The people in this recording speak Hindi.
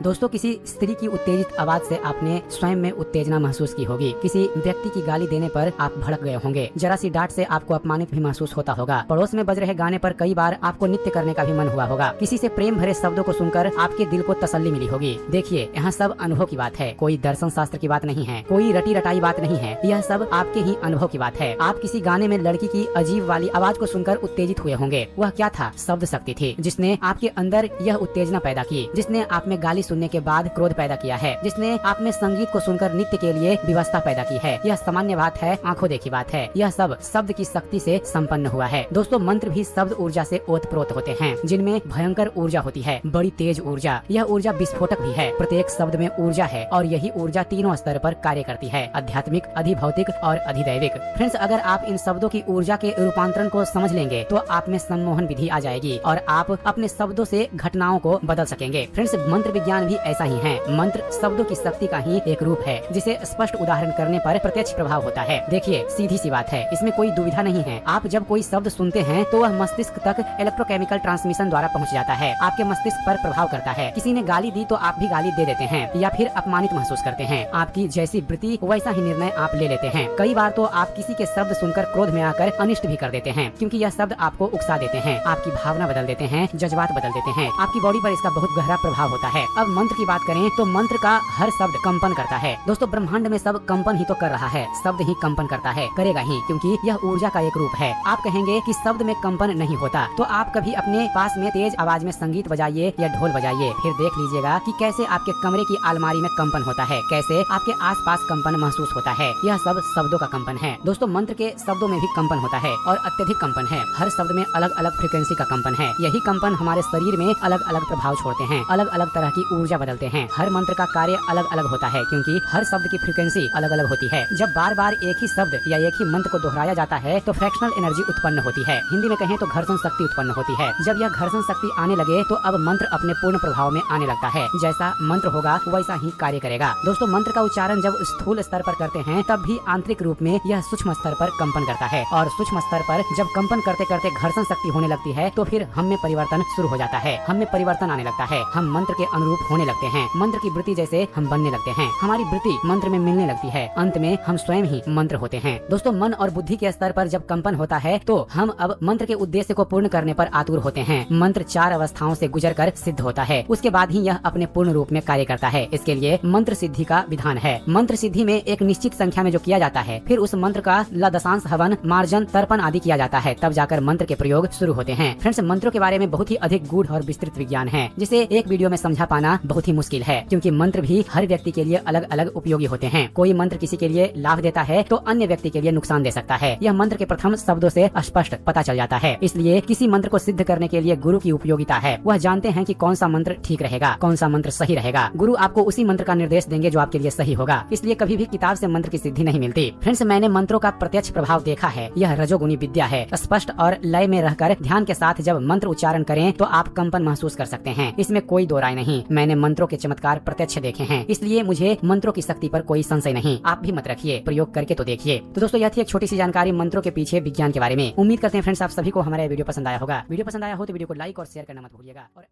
दोस्तों, किसी स्त्री की उत्तेजित आवाज से आपने स्वयं में उत्तेजना महसूस की होगी। किसी व्यक्ति की गाली देने पर आप भड़क गए होंगे। जरा सी डांट से आपको अपमानित भी महसूस होता होगा। पड़ोस में बज रहे गाने पर कई बार आपको नृत्य करने का भी मन हुआ होगा। किसी से प्रेम भरे शब्दों को सुनकर आपके दिल को तसल्ली मिली होगी। देखिए, यहाँ सब अनुभव की बात है, कोई दर्शन शास्त्र की बात नहीं है, कोई रटी रटाई बात नहीं है। यह सब आपके ही अनुभव की बात है। आप किसी गाने में लड़की की अजीब वाली आवाज को सुनकर उत्तेजित हुए होंगे। वह क्या था? शब्द शक्ति थी, जिसने आपके अंदर यह उत्तेजना पैदा की, जिसने आप में गाली सुनने के बाद क्रोध पैदा किया है, जिसने आप में संगीत को सुनकर नृत्य के लिए व्यवस्था पैदा की है। यह सामान्य बात है, आंखों देखी बात है। यह सब शब्द की शक्ति से संपन्न हुआ है। दोस्तों, मंत्र भी शब्द ऊर्जा से ओतप्रोत होते हैं, जिनमें भयंकर ऊर्जा होती है, बड़ी तेज ऊर्जा। यह ऊर्जा विस्फोटक भी है। प्रत्येक शब्द में ऊर्जा है और यही ऊर्जा तीनों स्तर पर कार्य करती है, आध्यात्मिक, अधिभौतिक और अधिदैविक। फ्रेंड्स, अगर आप इन शब्दों की ऊर्जा के रूपांतरण को समझ लेंगे तो आप में सम्मोहन विधि आ जाएगी और आप अपने शब्दों से घटनाओं को बदल सकेंगे। फ्रेंड्स, मंत्र विज्ञान भी ऐसा ही है। मंत्र शब्दों की शक्ति का ही एक रूप है, जिसे स्पष्ट उदाहरण करने पर प्रत्यक्ष प्रभाव होता है। देखिए, सीधी सी बात है, इसमें कोई दुविधा नहीं है। आप जब कोई शब्द सुनते हैं तो वह मस्तिष्क तक इलेक्ट्रोकेमिकल ट्रांसमिशन द्वारा पहुंच जाता है, आपके मस्तिष्क पर प्रभाव करता है। किसी ने गाली दी तो आप भी गाली दे देते हैं या फिर अपमानित महसूस करते हैं। आपकी जैसी वृत्ति वैसा ही निर्णय आप ले लेते हैं। कई बार तो आप किसी के शब्द सुनकर क्रोध में आकर अनिष्ट भी कर देते हैं, क्योंकि यह शब्द आपको उकसा देते हैं, आपकी भावना बदल देते हैं, जज्बात बदल देते हैं। आपकी बॉडी पर इसका बहुत गहरा प्रभाव होता है। अब मंत्र की बात करें तो मंत्र का हर शब्द कंपन करता है। दोस्तों, ब्रह्मांड में सब कंपन ही तो कर रहा है, शब्द ही कंपन करता है, करेगा ही, क्योंकि यह ऊर्जा का एक रूप है। आप कहेंगे कि शब्द में कंपन नहीं होता, तो आप कभी अपने पास में तेज आवाज में संगीत बजाइए या ढोल बजाइए, फिर देख लीजिएगा कि कैसे आपके कमरे की अलमारी में कंपन होता है, कैसे आपके आसपास कंपन महसूस होता है। यह सब शब्दों का कंपन है। दोस्तों, मंत्र के शब्दों में भी कंपन होता है और अत्यधिक कंपन है। हर शब्द में अलग अलग फ्रीक्वेंसी का कंपन है। यही कंपन हमारे शरीर में अलग अलग प्रभाव छोड़ते हैं, अलग अलग तरह की ऊर्जा बदलते हैं। हर मंत्र का कार्य अलग अलग होता है, क्योंकि हर शब्द की फ्रीक्वेंसी अलग अलग होती है। जब बार बार एक ही शब्द या एक ही मंत्र को दोहराया जाता है तो फ्रैक्शनल एनर्जी उत्पन्न होती है। हिंदी में कहें तो घर्षण शक्ति उत्पन्न होती है। जब यह घर्षण शक्ति आने लगे तो अब मंत्र अपने पूर्ण प्रभाव में आने लगता है। जैसा मंत्र होगा वैसा ही कार्य करेगा। दोस्तों, मंत्र का उच्चारण जब स्थूल स्तर पर करते हैं तब भी आंतरिक रूप में यह सूक्ष्म स्तर पर कंपन करता है, और सूक्ष्म स्तर पर जब कंपन करते करते घर्षण शक्ति होने लगती है तो फिर हम में परिवर्तन शुरू हो जाता है, हम में परिवर्तन आने लगता है। हम मंत्र के अनुरूप होने लगते हैं, मंत्र की वृत्ति जैसे हम बनने लगते हैं, हमारी वृत्ति मंत्र में मिलने लगती है। अंत में हम स्वयं ही मंत्र होते हैं। दोस्तों, मन और बुद्धि के स्तर पर जब कंपन होता है तो हम अब मंत्र के उद्देश्य को पूर्ण करने पर आतुर होते हैं। मंत्र 4 अवस्थाओं से गुजरकर सिद्ध होता है, उसके बाद ही यह अपने पूर्ण रूप में कार्य करता है। इसके लिए मंत्र सिद्धि का विधान है। मंत्र सिद्धि में एक निश्चित संख्या में जो किया जाता है, फिर उस मंत्र का दशांश, हवन, मार्जन, तर्पण आदि किया जाता है, तब जाकर मंत्र के प्रयोग शुरू होते हैं। फ्रेंड्स, मंत्रों के बारे में बहुत ही अधिक गूढ़ और विस्तृत विज्ञान है, जिसे एक वीडियो में समझा पाना बहुत ही मुश्किल है, क्योंकि मंत्र भी हर व्यक्ति के लिए अलग अलग उपयोगी होते हैं। कोई मंत्र किसी के लिए लाभ देता है तो अन्य व्यक्ति के लिए नुकसान दे सकता है। यह मंत्र के प्रथम शब्दों से स्पष्ट पता चल जाता है। इसलिए किसी मंत्र को सिद्ध करने के लिए गुरु की उपयोगिता है। वह जानते हैं कि कौन सा मंत्र ठीक रहेगा, कौन सा मंत्र सही रहेगा। गुरु आपको उसी मंत्र का निर्देश देंगे जो आपके लिए सही होगा। इसलिए कभी भी किताब से मंत्र की सिद्धि नहीं मिलती। फ्रेंड्स, मैंने मंत्रों का प्रत्यक्ष प्रभाव देखा है। यह रजोगुनी विद्या है। स्पष्ट और लय में रहकर ध्यान के साथ जब मंत्र उच्चारण करें तो आप कंपन महसूस कर सकते हैं। इसमें कोई दो राय नहीं। मैंने मंत्रों के चमत्कार प्रत्यक्ष देखे हैं, इसलिए मुझे मंत्रों की शक्ति पर कोई संशय नहीं। आप भी मत रखिए, प्रयोग करके तो देखिए। तो दोस्तों, यह थी एक छोटी सी जानकारी मंत्रों के पीछे विज्ञान के बारे में। उम्मीद करते हैं फ्रेंड्स आप सभी को हमारा वीडियो पसंद आया होगा। वीडियो पसंद आया हो तो वीडियो को लाइक और शेयर करना मत भूलिएगा। और